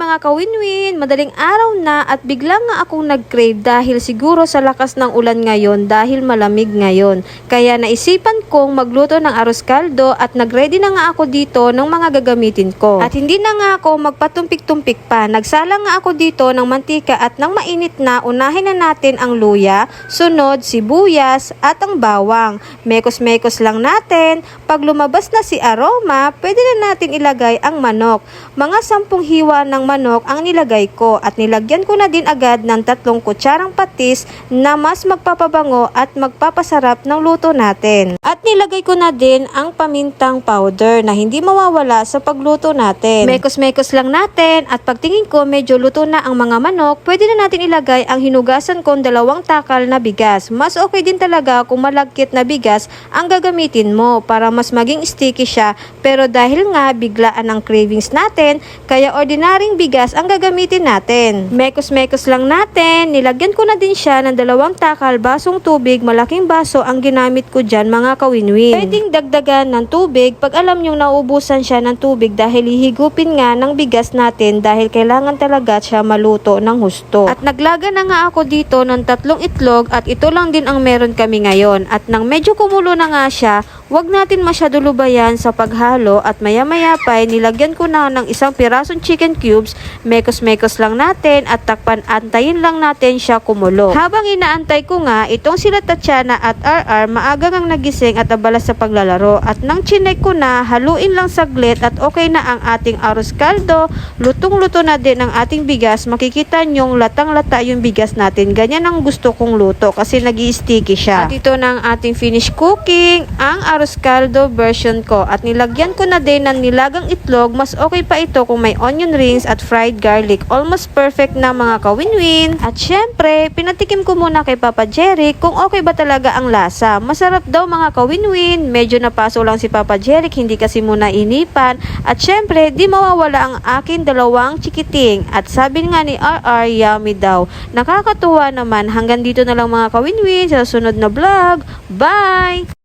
mga kawinwin, madaling araw na at bigla nga akong nag-crave dahil siguro sa lakas ng ulan ngayon dahil malamig ngayon. Kaya naisipan kong magluto ng arroz caldo at nag-ready na nga ako dito ng mga gagamitin ko. At hindi na nga ako magpatumpik-tumpik pa. Nagsala nga ako dito ng mantika at nang mainit na, unahin na natin ang luya, sunod sibuyas at ang bawang. Mekos-mekos lang natin. Pag lumabas na si aroma, pwede na natin ilagay ang manok. Mga 10 hiwa ng manok ang nilagay ko at nilagyan ko na din agad ng 3 kutsarang patis na mas magpapabango at magpapasarap ng luto natin. At nilagay ko na din ang pamintang powder na hindi mawawala sa pagluto natin. Mekos-mekos lang natin at pagtingin ko medyo luto na ang mga manok, pwede na natin ilagay ang hinugasan kong 2 takal na bigas. Mas okay din talaga kung malagkit na bigas ang gagamitin mo para mas maging sticky siya, pero dahil nga biglaan ang cravings natin, kaya ordinaryong bigas ang gagamitin natin. Mekos-mekos lang natin, nilagyan ko na din siya ng 2 takal basong tubig, malaking baso ang ginamit ko dyan mga kawinwin. Pwedeng dagdagan ng tubig pag alam nyong naubusan siya ng tubig dahil hihigupin nga ng bigas natin dahil kailangan talaga siya maluto ng husto. At naglaga na nga ako dito ng 3 itlog at ito lang din ang meron kami ngayon. At nang medyo kumulo na nga siya, huwag natin masyado lubayan sa paghalo at maya-maya pa nilagyan ko na ng 1 pirasong chicken cubes. Mekos-mekos lang natin at takpan, antayin lang natin siya kumulo. Habang inaantay ko nga, itong sila Tatiana at RR maaga ngang nagising at abala sa paglalaro. At nang chinek ko na, haluin lang saglit at okay na ang ating arroz caldo. Lutong-luto na din ang ating bigas. Makikita nyong latang-lata yung bigas natin. Ganyan ang gusto kong luto kasi nag-i-sticky siya. At ito na ang ating finished cooking, ang arroz caldo version ko. At nilagyan ko na din ng nilagang itlog. Mas okay pa ito kung may onion rings at fried garlic. Almost perfect na mga kawinwin. At syempre, pinatikim ko muna kay Papa Jeric kung okay ba talaga ang lasa. Masarap daw mga kawinwin. Medyo napaso lang si Papa Jeric, hindi kasi muna inipan. At syempre, di mawawala ang akin 2 chikiting. At sabi nga ni RR, yummy daw. Nakakatuwa naman. Hanggang dito na lang mga kawinwin sa sunod na vlog. Bye!